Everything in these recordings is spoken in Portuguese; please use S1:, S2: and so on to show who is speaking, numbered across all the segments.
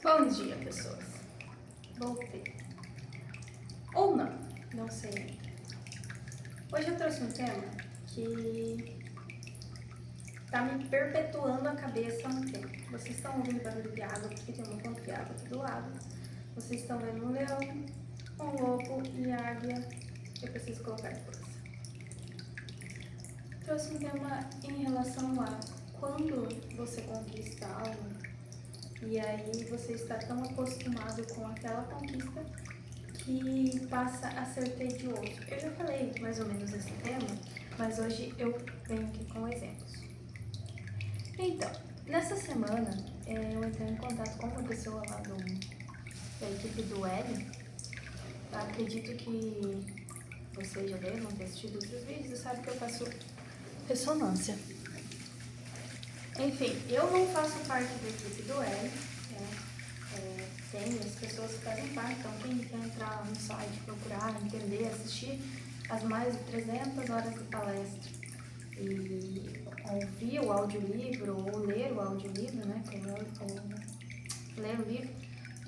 S1: Bom dia, pessoas. Voltei. Ou não, não sei ainda. Hoje eu trouxe um tema que tá me perpetuando a cabeça há um tempo. Vocês estão ouvindo barulho de água porque tem uma fonte de água aqui do lado. Vocês estão vendo um leão, um lobo e a águia. Eu preciso colocar depois. Trouxe um tema em relação a quando você conquista algo e aí você está tão acostumado com aquela conquista que passa a ser tedioso. Eu já falei mais ou menos esse tema, mas hoje eu venho aqui com exemplos. Então, nessa semana eu entrei em contato com uma pessoa lá da equipe do L. Acredito que vocês já devam ter assistido outros vídeos e sabem que eu faço ressonância. Enfim, eu não faço parte da equipe do L, tem as pessoas que fazem parte, então quem quer entrar lá no site, procurar, entender, assistir as mais de 300 horas de palestra e ouvir o audiolivro ou ler o audiolivro, né, ou ler o livro,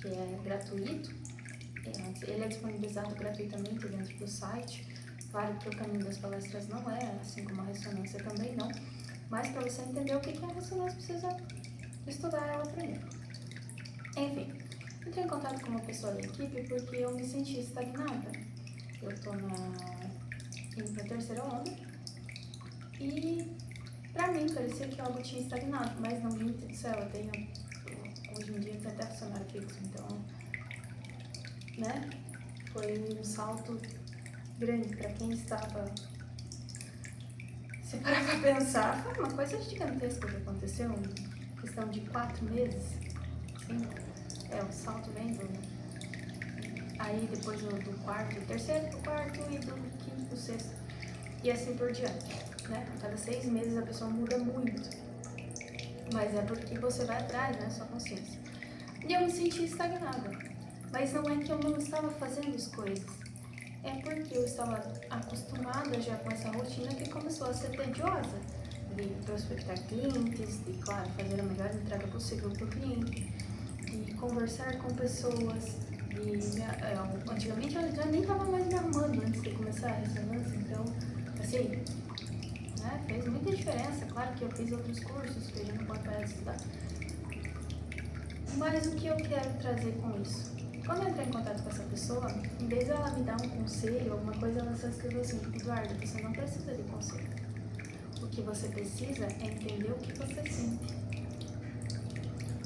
S1: que é gratuito, ele é disponibilizado gratuitamente dentro do site. Claro que o caminho das palestras não é, assim como a ressonância também não, mas para você entender o que é a ressonância, precisa estudar ela primeiro. Enfim, entrei em contato com uma pessoa da equipe porque eu me senti estagnada. Eu estou indo para a terceira onda e para mim parecia que algo tinha estagnado, mas não, gente do céu, eu tenho, hoje em dia eu tenho até funcionário fixo, então, né, foi um salto grande para quem estava. Se parar pra pensar, foi uma coisa gigantesca que aconteceu em questão de 4 meses. Sim, o salto vem aí depois do quarto, do terceiro pro quarto e do quinto pro sexto. E assim por diante, né? A cada 6 meses a pessoa muda muito. Mas é porque você vai atrás, né? Sua consciência. E eu me senti estagnada. Mas não é que eu não estava fazendo as coisas. É porque eu estava acostumada já com essa rotina que começou a ser tediosa, de prospectar clientes, de, claro, fazer a melhor entrega possível para o cliente, de conversar com pessoas, antigamente eu já nem estava mais me arrumando antes de começar a ressonância, então, assim, né, fez muita diferença. Claro que eu fiz outros cursos que a gente não pode parar de estudar, mas o que eu quero trazer com isso? Quando eu entrei em contato com essa pessoa, em vez dela me dar um conselho, alguma coisa, ela só escreveu assim: Eduardo, você não precisa de conselho. O que você precisa é entender o que você sente.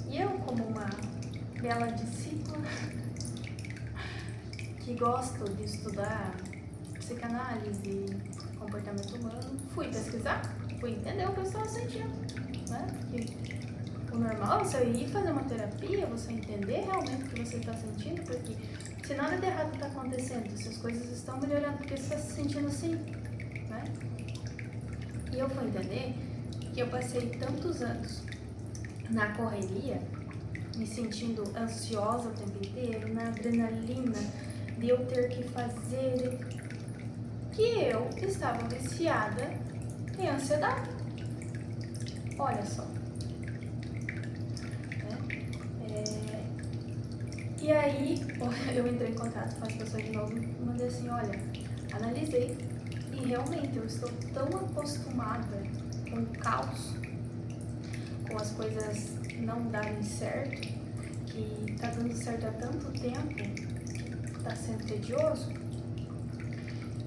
S1: E eu, como uma bela discípula que gosto de estudar psicanálise e comportamento humano, fui pesquisar, fui entender o que eu estava sentindo, né? O normal é você ir fazer uma terapia, você entender realmente o que você está sentindo, porque se nada de errado está acontecendo, se as coisas estão melhorando, porque você está se sentindo assim, né? E eu fui entender que eu passei tantos anos na correria, me sentindo ansiosa o tempo inteiro, na adrenalina de eu ter que fazer, que eu estava viciada em ansiedade. Olha só. E aí, eu entrei em contato com as pessoas de novo e mandei assim: olha, analisei e realmente eu estou tão acostumada com o caos, com as coisas não darem certo, que tá dando certo há tanto tempo, que tá sendo tedioso.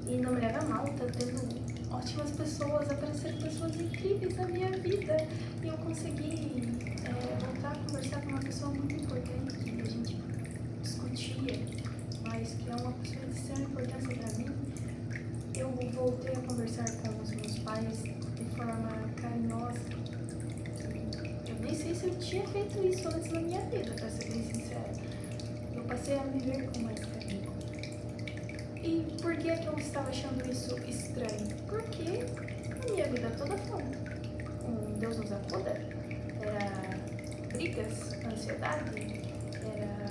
S1: E não me leva a mal, tá tendo ótimas pessoas, apareceram pessoas incríveis na minha vida e eu consegui voltar a conversar com uma pessoa muito importante que a gente discutia, mas que é uma pessoa de extrema importância para mim. Eu voltei a conversar com os meus pais de forma carinhosa. Eu nem sei se eu tinha feito isso antes na minha vida, para ser bem sincera. Eu passei a viver com mais carinho. E por que eu estava achando isso estranho? Porque a minha vida toda foi Deus nos acuda, era brigas, ansiedade, era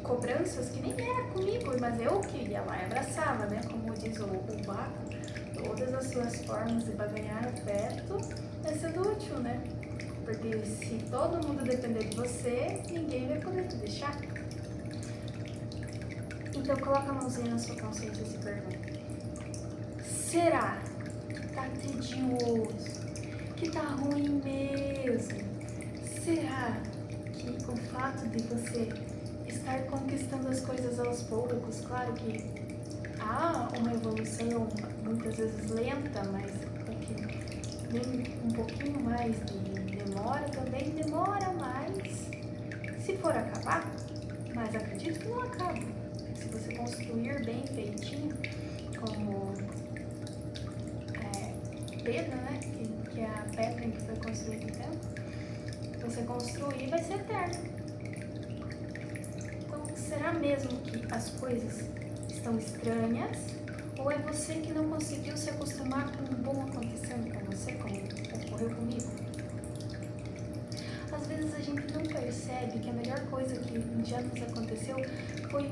S1: cobranças que nem era comigo, mas eu que ia lá e abraçava, né? Como diz o Baco, todas as suas formas de ganhar afeto é sendo útil, né? Porque se todo mundo depender de você, ninguém vai deixar? Então coloca a mãozinha na sua consciência e se pergunta: será que tá tedioso? Que tá ruim mesmo? Será que o fato de você estar conquistando as coisas aos poucos, claro que há uma evolução muitas vezes lenta, mas um pouquinho mais de demora também demora mais se for acabar, mas acredito que não acaba. Se você construir bem feitinho, como pedra, né, que é a pedra em que foi construído o templo, você construir vai ser eterno. Então, será mesmo que as coisas estão estranhas? Ou é você que não conseguiu se acostumar com o bom acontecendo com você, como ocorreu comigo? Às vezes a gente não percebe que a melhor coisa que já nos aconteceu foi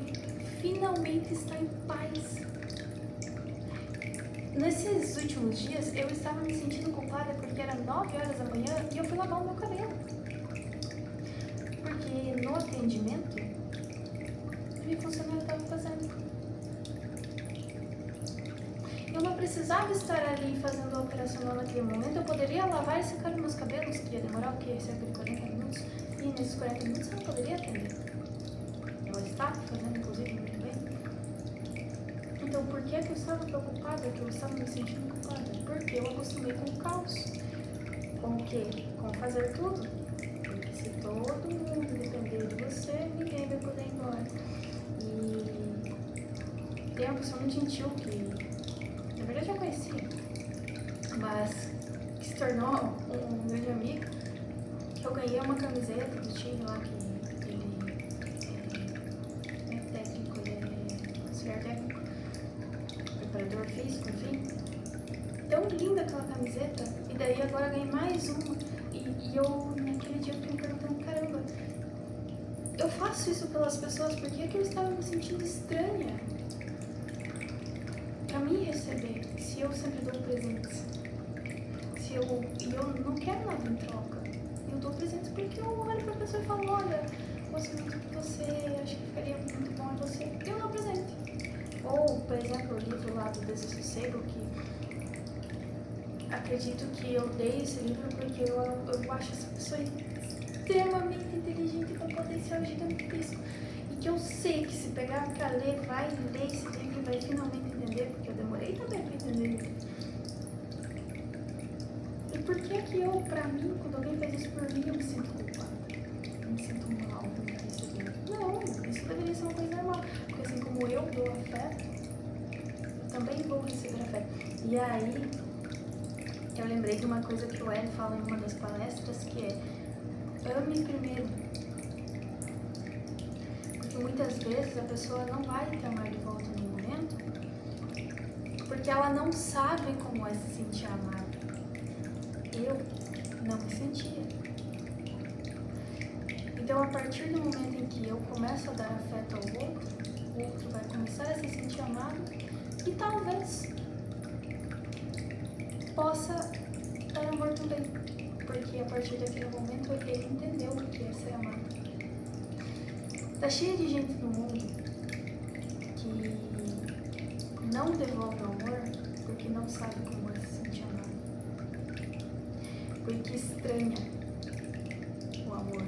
S1: finalmente estar em paz. Nesses últimos dias, eu estava me sentindo culpada porque era 9 horas da manhã e eu fui lavar o meu cabelo. Porque no atendimento, a minha funcionária estava fazendo. Eu não precisava estar ali fazendo a operacional naquele momento, eu poderia lavar e secar os meus cabelos, que ia demorar o quê? Cerca de 40 minutos. E nesses 40 minutos eu não poderia atender. Eu estava fazendo, inclusive, muito bem. Então, por que eu estava preocupada, que eu estava me sentindo culpada? Porque eu acostumei com o caos. Com o quê? Com fazer tudo. Porque se todo mundo depender de você, ninguém vai poder ir embora. E tem uma pessoa muito gentil que, na verdade, eu conheci, mas que se tornou um grande amigo, que eu ganhei uma camiseta do time lá, que ele é técnico, ele é auxiliar técnico, preparador físico, enfim. Tão linda aquela camiseta, e daí agora ganhei mais uma, e eu naquele dia fiquei me perguntando, caramba, eu faço isso pelas pessoas porque eu estava me sentindo estranha pra mim receber, se eu sempre dou presentes, e eu não quero nada em troca, eu dou presentes porque eu olho pra pessoa e falo, olha, gosto muito de você, acho que ficaria muito bom em você, eu dou presente. Ou, por exemplo, o livro lá do Desassossego, que acredito que eu dei esse livro porque eu acho essa pessoa extremamente inteligente com um potencial gigantesco, e que eu sei que se pegar pra ler, vai ler esse livro e vai finalmente entender, porque eu demorei também pra entender. E por que eu, pra mim, quando alguém faz isso por mim, eu me sinto culpada? Eu me sinto mal por receber. Não, isso deveria ser uma coisa normal, porque assim como eu dou afeto, eu também vou receber afeto. E aí, eu lembrei de uma coisa que o Ed fala em uma das palestras, que é: ame primeiro. Porque muitas vezes a pessoa não vai te amar de volta no momento, porque ela não sabe como é se sentir amada. Eu não me sentia. Então, a partir do momento em que eu começo a dar afeto ao outro, o outro vai começar a se sentir amado e talvez possa dar amor também, porque a partir daquele momento ele entendeu o que é ser amado. Tá cheio de gente no mundo que não devolve o amor porque não sabe como é se sentir amado, porque estranha o amor.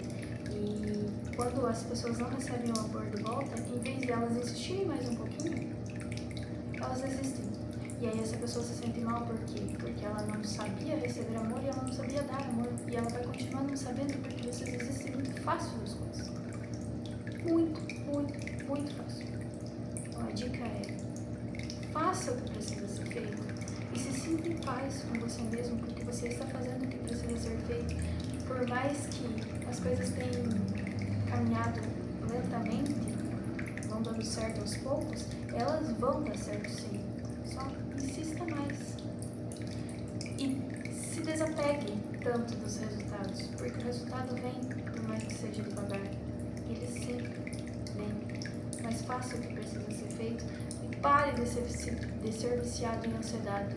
S1: E quando as pessoas não recebem o amor de volta, em vez de elas insistirem mais um pouquinho, elas desistem. E aí essa pessoa se sente mal por quê? Porque ela não sabia receber amor e ela não sabia dar amor. E ela vai continuar não sabendo porque vocês desistem muito fácil das coisas. Muito, muito, muito fácil. Então a dica é: faça o que precisa ser feito e se sinta em paz com você mesmo, porque você está fazendo o que precisa ser feito. Por mais que as coisas tenham caminhado lentamente, vão dando certo aos poucos, elas vão dar certo sim. Só insista mais. E se desapegue tanto dos resultados, porque o resultado vem, por mais que seja devagar. Ele sempre vem. Mas faça o que precisa ser feito e pare de ser viciado em ansiedade.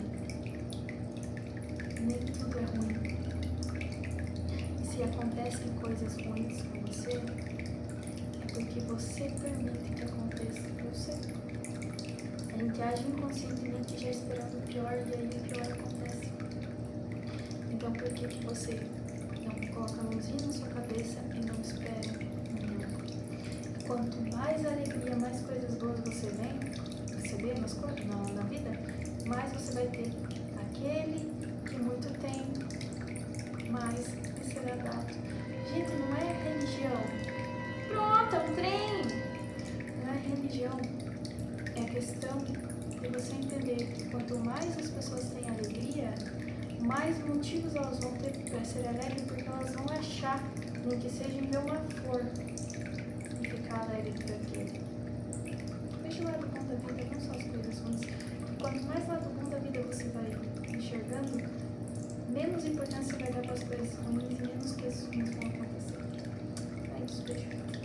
S1: Nem tudo é ruim. E se acontecem coisas ruins com você, é porque você permite que aconteça com você. A gente age inconscientemente já esperando o pior e aí o pior acontece. Então por que você não coloca a luzinha na sua cabeça e não espera um milagre? Quanto mais alegria, mais coisas boas você vem receber na vida, mais você vai ter. Aquele que muito tem, mais lhe será dado. Gente, não é religião. Pronto, é um trem. Não é religião. É questão de você entender que quanto mais as pessoas têm alegria, mais motivos elas vão ter para ser alegres, porque elas vão achar nem que seja em ver uma flor e ficar alegre por aquilo. Veja o lado bom da vida, não só as coisas ruins. E quanto mais lado bom da vida você vai enxergando, menos importância vai dar para as coisas ruins e menos coisas ruins vão acontecer. É isso, beijo.